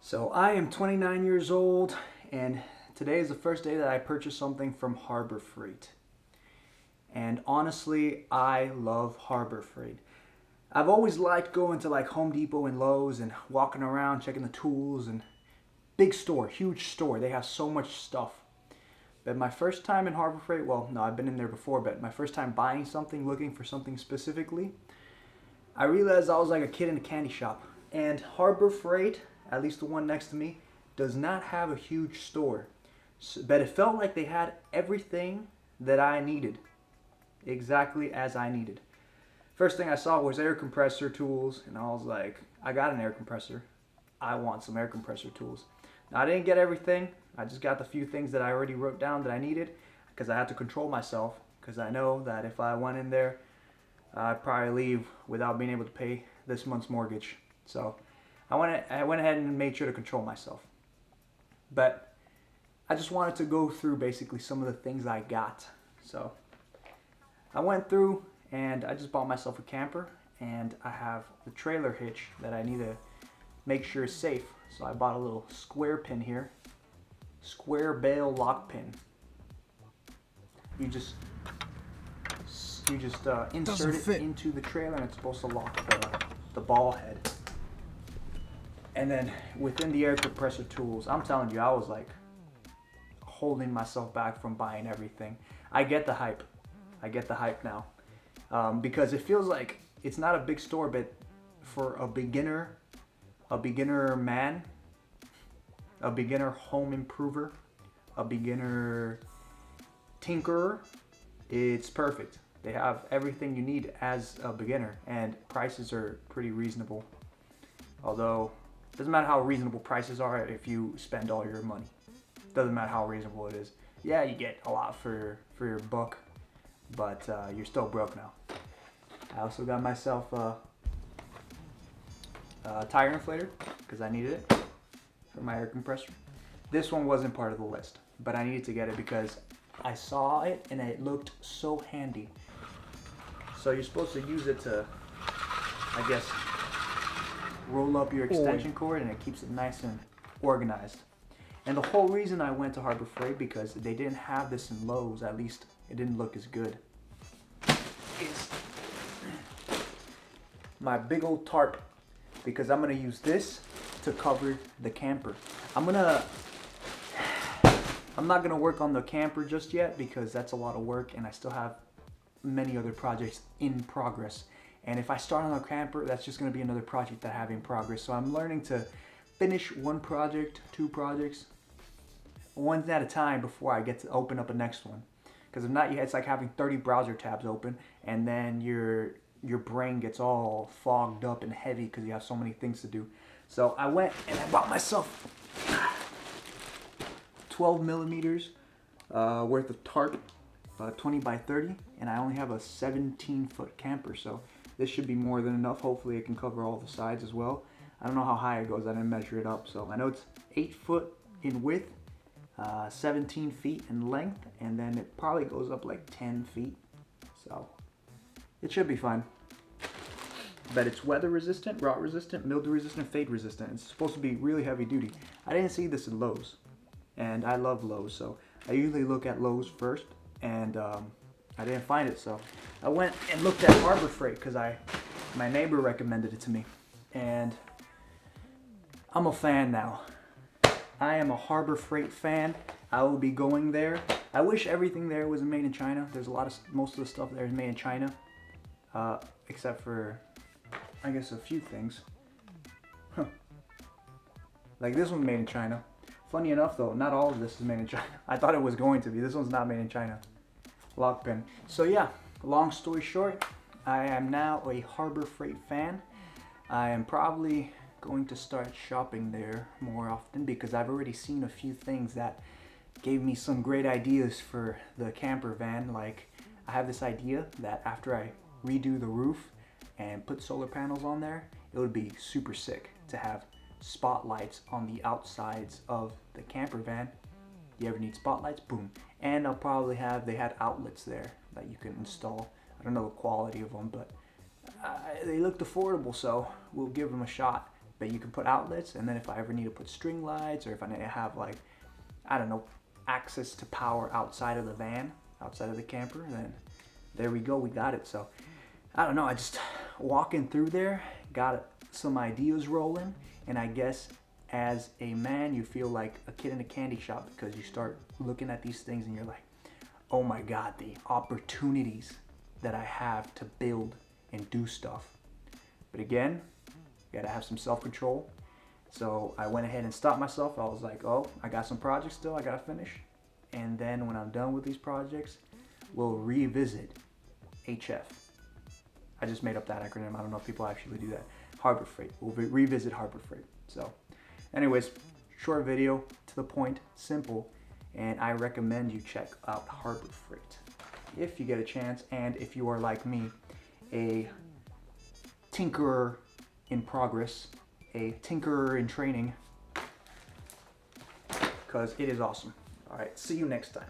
So I am 29 years old, and today is the first day that I purchased something from Harbor Freight. And honestly, I love Harbor Freight. I've always liked going to like Home Depot and Lowe's and walking around checking the tools and big store, huge store. They have so much stuff. But my first time in Harbor Freight, well, no, I've been in there before, but my first time buying something, looking for something specifically, I realized I was like a kid in a candy shop. And Harbor Freight, at least the one next to me, does not have a huge store. But it felt like they had everything that I needed, exactly as I needed. First thing I saw was air compressor tools, and I was like, I got an air compressor. I want some air compressor tools. Now, I didn't get everything. I just got the few things that I already wrote down that I needed because I had to control myself because I know that if I went in there, I'd probably leave without being able to pay this month's mortgage. So I went ahead and made sure to control myself. But I just wanted to go through basically some of the things I got. So I went through and I just bought myself a camper, and I have the trailer hitch that I need to make sure is safe. So I bought a little square pin here, square bail lock pin. You just insert it into the trailer, and it's supposed to lock the ball head. And then within the air compressor tools, I'm telling you, I was like holding myself back from buying everything. I get the hype. I get the hype now. Because it feels like it's not a big store, but for a beginner man, a beginner home improver, a beginner tinkerer, it's perfect. They have everything you need as a beginner, and prices are pretty reasonable. Although, it doesn't matter how reasonable prices are if you spend all your money. Doesn't matter how reasonable it is. Yeah, you get a lot for your buck, but you're still broke now. I also got myself a tire inflator because I needed it for my air compressor. This one wasn't part of the list, but I needed to get it because I saw it and it looked so handy. So you're supposed to use it to, I guess, roll up your extension cord, and it keeps it nice and organized. And the whole reason I went to Harbor Freight, because they didn't have this in Lowe's, at least it didn't look as good, is my big old tarp, because I'm going to use this to cover the camper. I'm not going to work on the camper just yet because that's a lot of work, and I still have many other projects in progress. And if I start on a camper, that's just going to be another project that I have in progress. So I'm learning to finish one project, two projects, one at a time before I get to open up a next one. Because if not, it's like having 30 browser tabs open, and then your brain gets all fogged up and heavy because you have so many things to do. So I went and I bought myself 12 millimeters worth of tarp, 20 by 30, and I only have a 17-foot camper, so this should be more than enough. Hopefully it can cover all the sides as well. I don't know how high it goes. I didn't measure it up, so I know it's 8 foot in width, 17 feet in length, and then it probably goes up like 10 feet. So it should be fine. But it's weather resistant, rot resistant, mildew resistant, fade resistant. It's supposed to be really heavy duty. I didn't see this in Lowe's, and I love Lowe's, so I usually look at Lowe's first, and I didn't find it, so I went and looked at Harbor Freight because my neighbor recommended it to me, and I'm a fan now. I am a Harbor Freight fan. I will be going there. I wish everything there was made in China. Most of the stuff there is made in China, except for, I guess, a few things. Like this one's made in China. Funny enough, though, not all of this is made in China. I thought it was going to be. This one's not made in China. Lock pin. So yeah, long story short, I am now a Harbor Freight fan. I am probably going to start shopping there more often because I've already seen a few things that gave me some great ideas for the camper van. Like, I have this idea that after I redo the roof and put solar panels on there, it would be super sick to have spotlights on the outsides of the camper van. You ever need spotlights? Boom. And I'll probably they had outlets there that you can install. I don't know the quality of them, but they looked affordable, so we'll give them a shot. but you can put outlets, and then if I ever need to put string lights, or if I need to have, like, I don't know, access to power outside of the van, outside of the camper, then there we go, we got it. So I don't know, I just walking through there, got some ideas rolling, and I guess as a man you feel like a kid in a candy shop, because you start looking at these things and you're like, oh my god, the opportunities that I have to build and do stuff. But again, you gotta have some self-control. So I went ahead and stopped myself. I was like, oh, I got some projects still I gotta finish, and then when I'm done with these projects, we'll revisit HF. I just made up that acronym. I don't know if people actually do that. Harbor Freight. We'll revisit Harbor Freight. So anyways, short video, to the point, simple, and I recommend you check out Harbor Freight if you get a chance, and if you are like me, a tinkerer in progress, a tinkerer in training, because it is awesome. All right, see you next time.